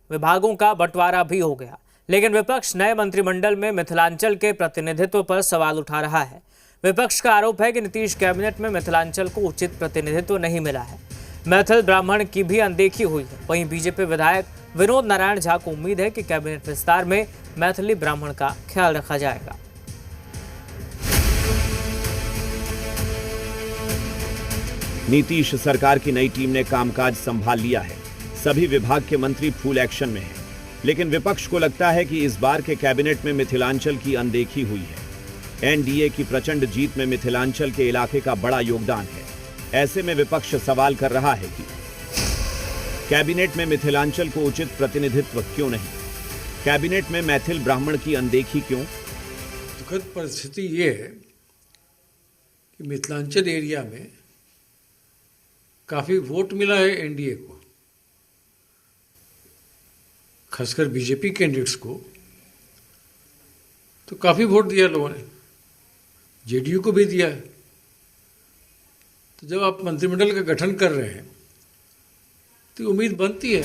विभागों का बंटवारा भी हो गया, लेकिन विपक्ष नए मंत्रिमंडल में मिथिलांचल के प्रतिनिधित्व पर सवाल उठा रहा है। विपक्ष का आरोप है कि नीतीश कैबिनेट में मिथिलांचल को उचित प्रतिनिधित्व नहीं मिला है। मैथिल ब्राह्मण की भी अनदेखी हुई है। वहीं बीजेपी विधायक विनोद नारायण झा को उम्मीद है कि कैबिनेट विस्तार में मैथिली ब्राह्मण का ख्याल रखा जाएगा। नीतीश सरकार की नई टीम ने कामकाज संभाल लिया है। सभी विभाग के मंत्री फुल एक्शन में हैं, लेकिन विपक्ष को लगता है कि इस बार के कैबिनेट में मिथिलांचल की अनदेखी हुई है। एनडीए की प्रचंड जीत में मिथिलांचल के इलाके का बड़ा योगदान है। ऐसे में विपक्ष सवाल कर रहा है कि कैबिनेट में मिथिलांचल को उचित प्रतिनिधित्व क्यों नहीं? कैबिनेट में मैथिल ब्राह्मण की अनदेखी क्यों? दुखद परिस्थिति ये है कि मिथिलांचल एरिया में काफी वोट मिला है एनडीए को, खासकर बीजेपी कैंडिडेट्स को तो काफी वोट दिया लोगों ने, जेडीयू को भी दिया है। तो जब आप मंत्रिमंडल का गठन कर रहे हैं तो उम्मीद बनती है।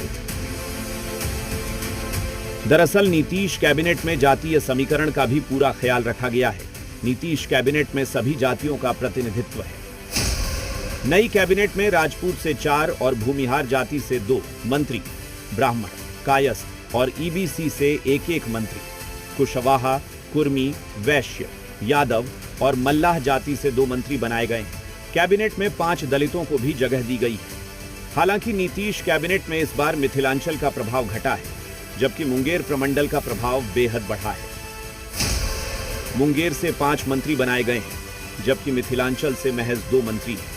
दरअसल नीतीश कैबिनेट में जातीय समीकरण का भी पूरा ख्याल रखा गया है। नीतीश कैबिनेट में सभी जातियों का प्रतिनिधित्व है। नई कैबिनेट में राजपूत से 4 और भूमिहार जाति से 2 मंत्री, ब्राह्मण, कायस्थ और ईबीसी से 1-1 मंत्री, कुशवाहा, कुर्मी, वैश्य, यादव और मल्लाह जाति से 2 मंत्री बनाए गए हैं। कैबिनेट में 5 दलितों को भी जगह दी गई है। हालांकि नीतीश कैबिनेट में इस बार मिथिलांचल का प्रभाव घटा है, जबकि मुंगेर प्रमंडल का प्रभाव बेहद बढ़ा है। मुंगेर से 5 मंत्री बनाए गए हैं, जबकि मिथिलांचल से महज 2 मंत्री हैं।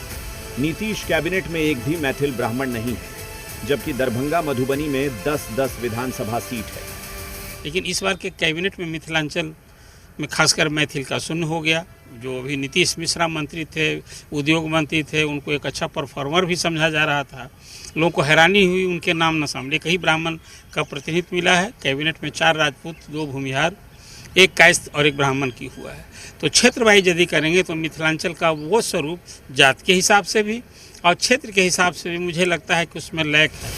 नीतीश कैबिनेट में एक भी मैथिल ब्राह्मण नहीं है, जबकि दरभंगा मधुबनी में 10-10 विधानसभा सीट है। लेकिन इस बार के कैबिनेट में मिथिलांचल में खासकर मैथिल का शून्य हो गया। जो अभी नीतीश मिश्रा मंत्री थे, उद्योग मंत्री थे, उनको एक अच्छा परफॉर्मर भी समझा जा रहा था। लोगों को हैरानी हुई उनके नाम न सामने। एक ही ब्राह्मण का प्रतिनिधित्व मिला है। कैबिनेट में 4 राजपूत, 2 भूमिहार, 1 कायस्थ और 1 ब्राह्मण की हुआ है। तो क्षेत्र वाइज यदि करेंगे तो मिथिलांचल का वो स्वरूप जात के हिसाब से भी और क्षेत्र के हिसाब से भी मुझे लगता है कि उसमें लैक है।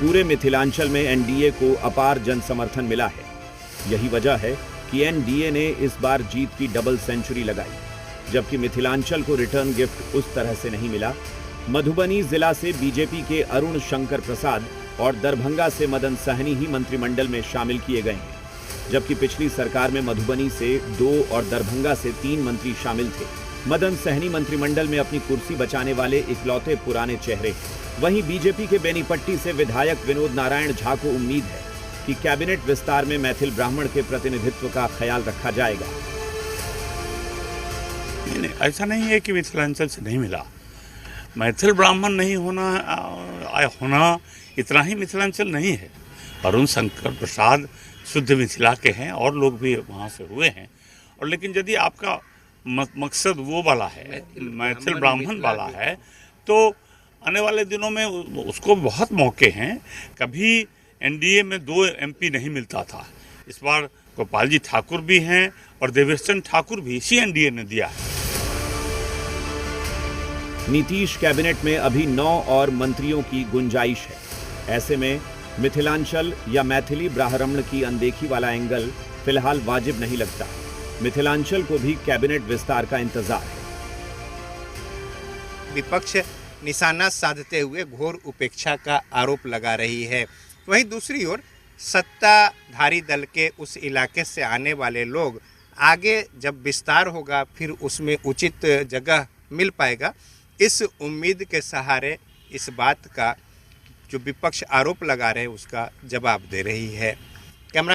पूरे मिथिलांचल में एनडीए को अपार जन समर्थन मिला है। यही वजह है कि एनडीए ने इस बार जीत की डबल सेंचुरी लगाई, जबकि मिथिलांचल को रिटर्न गिफ्ट उस तरह से नहीं मिला। मधुबनी जिला से बीजेपी के अरुण शंकर प्रसाद और दरभंगा से मदन सहनी ही मंत्रिमंडल में शामिल किए गए हैं, जबकि पिछली सरकार में मधुबनी से 2 और दरभंगा से 3 मंत्री शामिल थे। मदन सहनी मंत्रिमंडल में अपनी कुर्सी बचाने वाले इकलौते पुराने चेहरे। वहीं बीजेपी के बेनीपट्टी से विधायक विनोद नारायण झा को उम्मीद है कि कैबिनेट विस्तार में मैथिल ब्राह्मण के प्रतिनिधित्व का ख्याल रखा जाएगा। नहीं, ऐसा नहीं है कि मिथिलांचल से नहीं मिला। मैथिल ब्राह्मण नहीं होना इतना ही मिथिलांचल नहीं है। अरुण शंकर प्रसाद शुद्ध मिथिला के हैं और लोग भी वहाँ से हुए हैं। और लेकिन यदि आपका मकसद वो वाला है, मैथिल ब्राह्मण वाला है, तो आने वाले दिनों में उसको बहुत मौके हैं। कभी एनडीए में 2 एमपी नहीं मिलता था। इस बार गोपाल जी ठाकुर भी हैं और देवेश चंद्र ठाकुर भी इसी एनडीए ने दिया है। नीतीश कैबिनेट में अभी 9 और मंत्रियों की गुंजाइश है। ऐसे में मिथिलांचल या मैथिली ब्राह्मण की अनदेखी वाला एंगल फिलहाल वाजिब नहीं लगता। मिथिलांचल को भी कैबिनेट विस्तार का इंतजार है। विपक्ष निशाना साधते हुए घोर उपेक्षा का आरोप लगा रही है। वहीं दूसरी ओर सत्ताधारी दल के उस इलाके से आने वाले लोग आगे जब विस्तार होगा फिर उसमें उचित जगह मिल पाएगा, इस उम्मीद के सहारे इस बात का जो विपक्ष आरोप लगा रहे हैं उसका जवाब दे रही है।